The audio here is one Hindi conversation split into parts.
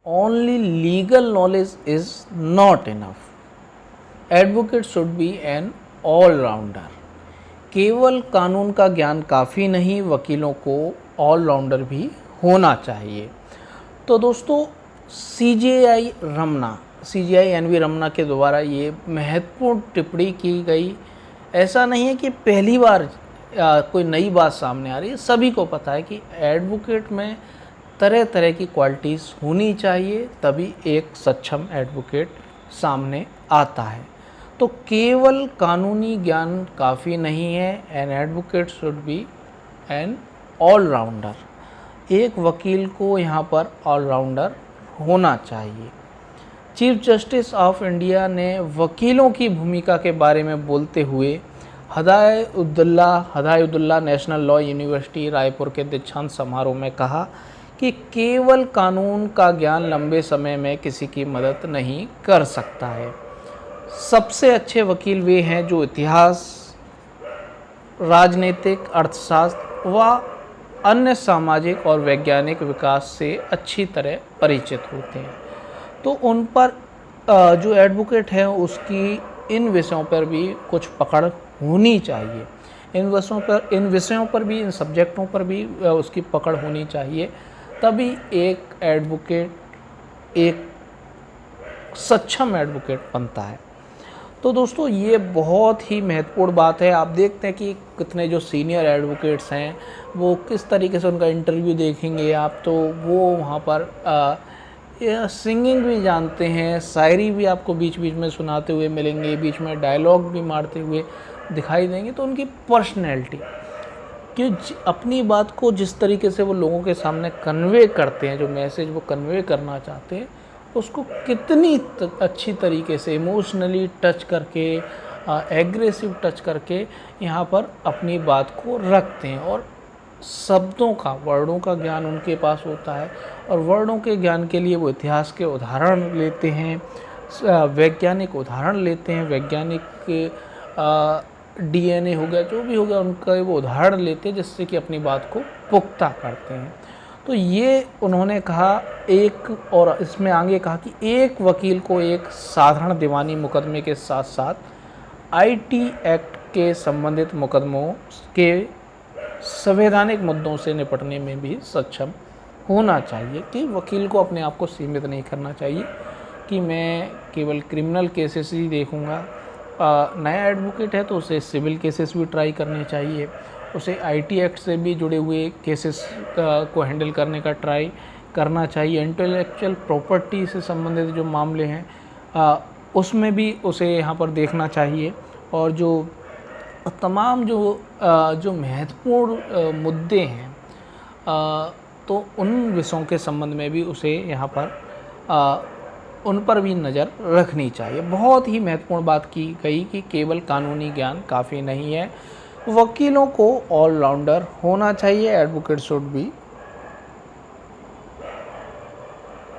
Only legal knowledge is not enough. Advocate should be an all-rounder. केवल कानून का ज्ञान काफ़ी नहीं, वकीलों को ऑलराउंडर भी होना चाहिए। तो दोस्तों CJI NV रमना के द्वारा ये महत्वपूर्ण टिप्पणी की गई। ऐसा नहीं है कि पहली बार कोई नई बात सामने आ रही है, सभी को पता है कि एडवोकेट में तरह तरह की क्वालिटीज़ होनी चाहिए, तभी एक सक्षम एडवोकेट सामने आता है। तो केवल कानूनी ज्ञान काफ़ी नहीं है। An advocate should be an allrounder. एक वकील को यहाँ पर ऑलराउंडर होना चाहिए। चीफ जस्टिस ऑफ इंडिया ने वकीलों की भूमिका के बारे में बोलते हुए हदायुद्दुल्ला नेशनल लॉ यूनिवर्सिटी रायपुर के दीक्षांत समारोह में कहा कि केवल कानून का ज्ञान लंबे समय में किसी की मदद नहीं कर सकता है। सबसे अच्छे वकील वे हैं जो इतिहास, राजनीतिक, अर्थशास्त्र व अन्य सामाजिक और वैज्ञानिक विकास से अच्छी तरह परिचित होते हैं। तो उन पर जो एडवोकेट है उसकी इन विषयों पर भी कुछ पकड़ होनी चाहिए। इन विषयों पर भी, इन सब्जेक्टों पर भी उसकी पकड़ होनी चाहिए, तभी एक एडवोकेट एक सक्षम एडवोकेट बनता है। तो दोस्तों ये बहुत ही महत्वपूर्ण बात है। आप देखते हैं कि कितने जो सीनियर एडवोकेट्स हैं वो किस तरीके से उनका इंटरव्यू देखेंगे आप, तो वो वहाँ पर सिंगिंग भी जानते हैं, शायरी भी आपको बीच बीच में सुनाते हुए मिलेंगे, बीच में डायलॉग भी मारते हुए दिखाई देंगे। तो उनकी पर्सनैलिटी कि अपनी बात को जिस तरीके से वो लोगों के सामने कन्वे करते हैं, जो मैसेज वो कन्वे करना चाहते हैं, उसको कितनी अच्छी तरीके से इमोशनली टच करके, एग्रेसिव टच करके यहाँ पर अपनी बात को रखते हैं। और शब्दों का, वर्डों का ज्ञान उनके पास होता है, और वर्डों के ज्ञान के लिए वो इतिहास के उदाहरण लेते हैं, वैज्ञानिक उदाहरण लेते हैं, वैज्ञानिक DNA हो गया, जो भी हो गया, उनका वो उदाहरण लेते हैं जिससे कि अपनी बात को पुख्ता करते हैं। तो ये उन्होंने कहा एक, और इसमें आगे कहा कि एक वकील को एक साधारण दीवानी मुकदमे के साथ साथ IT एक्ट के संबंधित मुकदमों के संवैधानिक मुद्दों से निपटने में भी सक्षम होना चाहिए। कि वकील को अपने आप को सीमित नहीं करना चाहिए कि मैं केवल क्रिमिनल केसेस ही देखूंगा। नया एडवोकेट है तो उसे सिविल केसेस भी ट्राई करने चाहिए, उसे IT एक्ट से भी जुड़े हुए केसेस को हैंडल करने का ट्राई करना चाहिए। इंटेलेक्चुअल प्रॉपर्टी से संबंधित जो मामले हैं उसमें भी उसे यहाँ पर देखना चाहिए। और जो तमाम जो महत्वपूर्ण मुद्दे हैं तो उन विषयों के संबंध में भी उसे यहाँ पर उन पर भी नज़र रखनी चाहिए। बहुत ही महत्वपूर्ण बात की गई कि केवल कानूनी ज्ञान काफ़ी नहीं है, वकीलों को ऑलराउंडर होना चाहिए। Advocate should be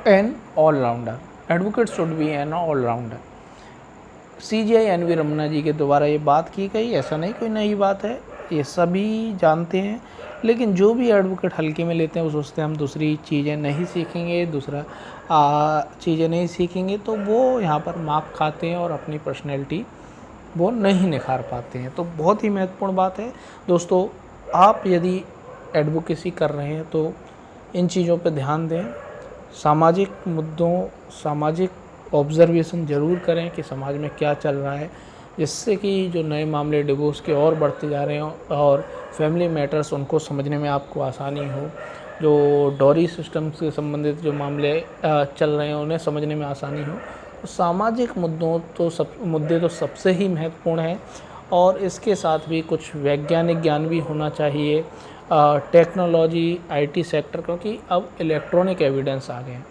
an all rounder. Advocate should be an all rounder. CJI NV Ramana ji के द्वारा ये बात की गई, ऐसा नहीं कोई नई बात है, ये सभी जानते हैं। लेकिन जो भी एडवोकेट हल्के में लेते हैं वो सोचते हैं हम दूसरी चीज़ें नहीं सीखेंगे, चीज़ें नहीं सीखेंगे, तो वो यहाँ पर मार्क खाते हैं और अपनी पर्सनैलिटी वो नहीं निखार पाते हैं। तो बहुत ही महत्वपूर्ण बात है दोस्तों, आप यदि एडवोकेसी कर रहे हैं तो इन चीज़ों पर ध्यान दें। सामाजिक मुद्दों, सामाजिक ऑब्जर्वेशन ज़रूर करें कि समाज में क्या चल रहा है, जिससे कि जो नए मामले डिवोर्स के और बढ़ते जा रहे हैं और फैमिली मैटर्स उनको समझने में आपको आसानी हो, जो डॉरी सिस्टम से संबंधित जो मामले चल रहे हैं उन्हें समझने में आसानी हो। तो सामाजिक मुद्दे तो सबसे ही महत्वपूर्ण हैं, और इसके साथ भी कुछ वैज्ञानिक ज्ञान भी होना चाहिए। टेक्नोलॉजी, IT सेक्टर, क्योंकि अब इलेक्ट्रॉनिक एविडेंस आ गए हैं,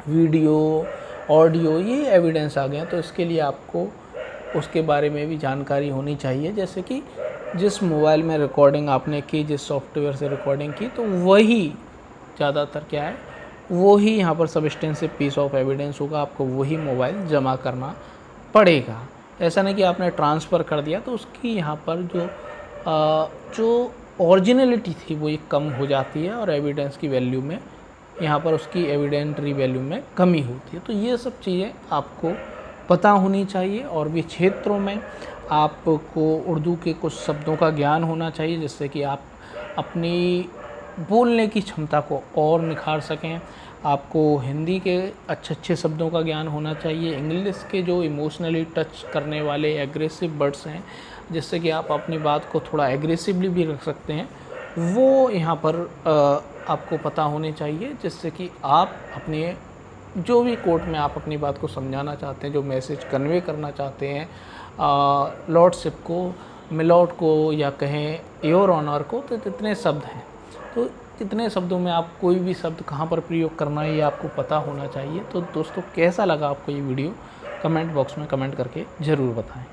वीडियो, ऑडियो, ये एविडेंस आ गए हैं, तो इसके लिए आपको उसके बारे में भी जानकारी होनी चाहिए। जैसे कि जिस मोबाइल में रिकॉर्डिंग आपने की, जिस सॉफ्टवेयर से रिकॉर्डिंग की, तो वही ज़्यादातर क्या है, वही यहाँ पर सब्सटेंसिव पीस ऑफ एविडेंस होगा, आपको वही मोबाइल जमा करना पड़ेगा। ऐसा नहीं कि आपने ट्रांसफ़र कर दिया तो उसकी यहाँ पर जो ओरिजिनलिटी थी वो ये कम हो जाती है और एविडेंस की वैल्यू में यहाँ पर उसकी एविडेंटरी वैल्यू में कमी होती है। तो ये सब चीज़ें आपको पता होनी चाहिए और भी क्षेत्रों में आपको उर्दू के कुछ शब्दों का ज्ञान होना चाहिए, जिससे कि आप अपनी बोलने की क्षमता को और निखार सकें। आपको हिंदी के अच्छे अच्छे शब्दों का ज्ञान होना चाहिए, इंग्लिश के जो इमोशनली टच करने वाले एग्रेसिव वर्ड्स हैं, जिससे कि आप अपनी बात को थोड़ा एग्रेसिवली भी रख सकते हैं, वो यहाँ पर आपको पता होने चाहिए, जिससे कि आप अपने जो भी कोर्ट में आप अपनी बात को समझाना चाहते हैं, जो मैसेज कन्वे करना चाहते हैं लॉर्डशिप को, मिलॉर्ड को, या कहें योर ऑनर को, तो इतने शब्द हैं। तो इतने शब्दों में आप कोई भी शब्द कहाँ पर प्रयोग करना है ये आपको पता होना चाहिए। तो दोस्तों कैसा लगा आपको ये वीडियो, कमेंट बॉक्स में कमेंट करके ज़रूर बताएं।